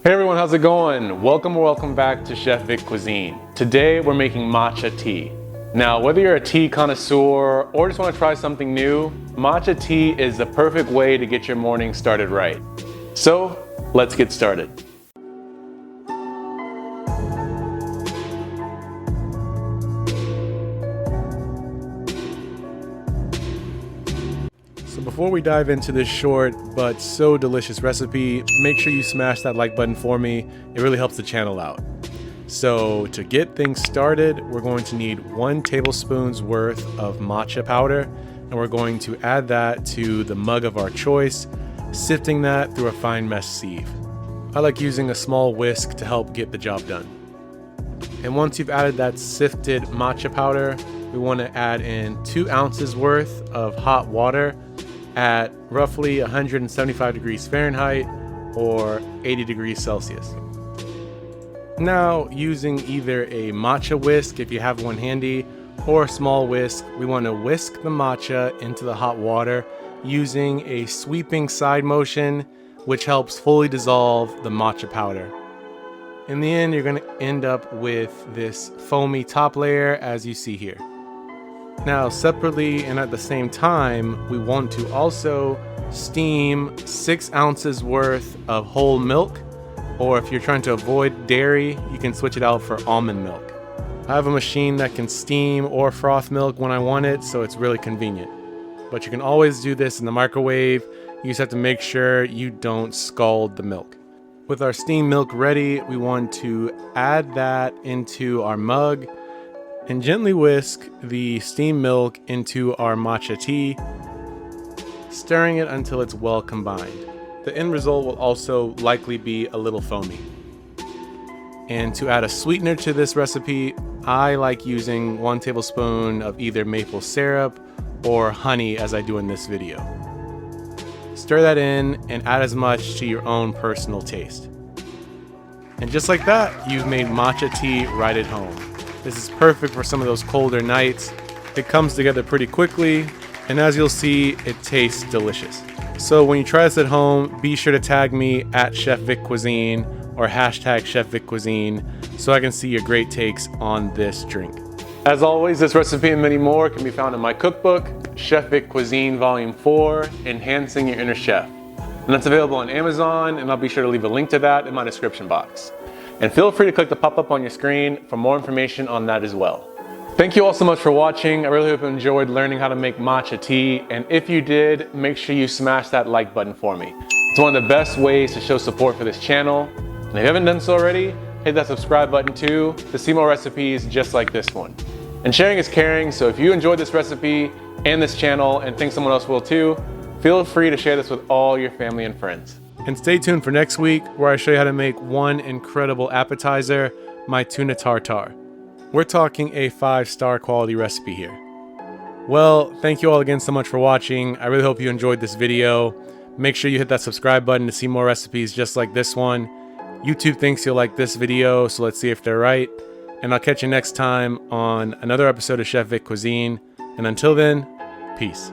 Hey everyone, how's it going? Welcome back to Chef Vic Cuisine. Today we're making matcha tea. Now, whether you're a tea connoisseur or just want to try something new, matcha tea is the perfect way to get your morning started right. So, let's get started. So before we dive into this short but so delicious recipe, make sure you smash that like button for me. It really helps the channel out. So to get things started, we're going to need 1 tablespoon's worth of matcha powder, and we're going to add that to the mug of our choice, sifting that through a fine mesh sieve. I like using a small whisk to help get the job done. And once you've added that sifted matcha powder, we want to add in 2 ounces worth of hot water at roughly 175 degrees Fahrenheit or 80 degrees Celsius. Now, using either a matcha whisk if you have one handy or a small whisk, we want to whisk the matcha into the hot water using a sweeping side motion, which helps fully dissolve the matcha powder. In the end, you're going to end up with this foamy top layer as you see here. Now, separately and at the same time, we want to also steam 6 ounces worth of whole milk, or if you're trying to avoid dairy, you can switch it out for almond milk. I have a machine that can steam or froth milk when I want it, so it's really convenient. But you can always do this in the microwave. You just have to make sure you don't scald the milk. With our steamed milk ready, we want to add that into our mug and gently whisk the steamed milk into our matcha tea, stirring it until it's well combined. The end result will also likely be a little foamy. And to add a sweetener to this recipe, I like using 1 tablespoon of either maple syrup or honey as I do in this video. Stir that in and add as much to your own personal taste. And just like that, you've made matcha tea right at home. This is perfect for some of those colder nights. It comes together pretty quickly, and as you'll see, it tastes delicious. So when you try this at home, be sure to tag me at Chef Vic Cuisine or hashtag Chef Vic Cuisine so I can see your great takes on this drink. As always, this recipe and many more can be found in my cookbook, Chef Vic Cuisine Volume 4, Enhancing Your Inner Chef. And that's available on Amazon, and I'll be sure to leave a link to that in my description box. And feel free to click the pop-up on your screen for more information on that as well. Thank you all so much for watching. I really hope you enjoyed learning how to make matcha tea, and if you did, make sure you smash that like button for me. It's one of the best ways to show support for this channel. And if you haven't done so already, hit that subscribe button too to see more recipes just like this one. And sharing is caring, so if you enjoyed this recipe and this channel and think someone else will too, feel free to share this with all your family and friends. And stay tuned for next week where I show you how to make one incredible appetizer, my tuna tartare. We're talking a 5-star quality recipe here. Well, thank you all again so much for watching. I really hope you enjoyed this video. Make sure you hit that subscribe button to see more recipes just like this one. YouTube thinks you'll like this video, so let's see if they're right. And I'll catch you next time on another episode of Chef Vic Cuisine. And until then, peace.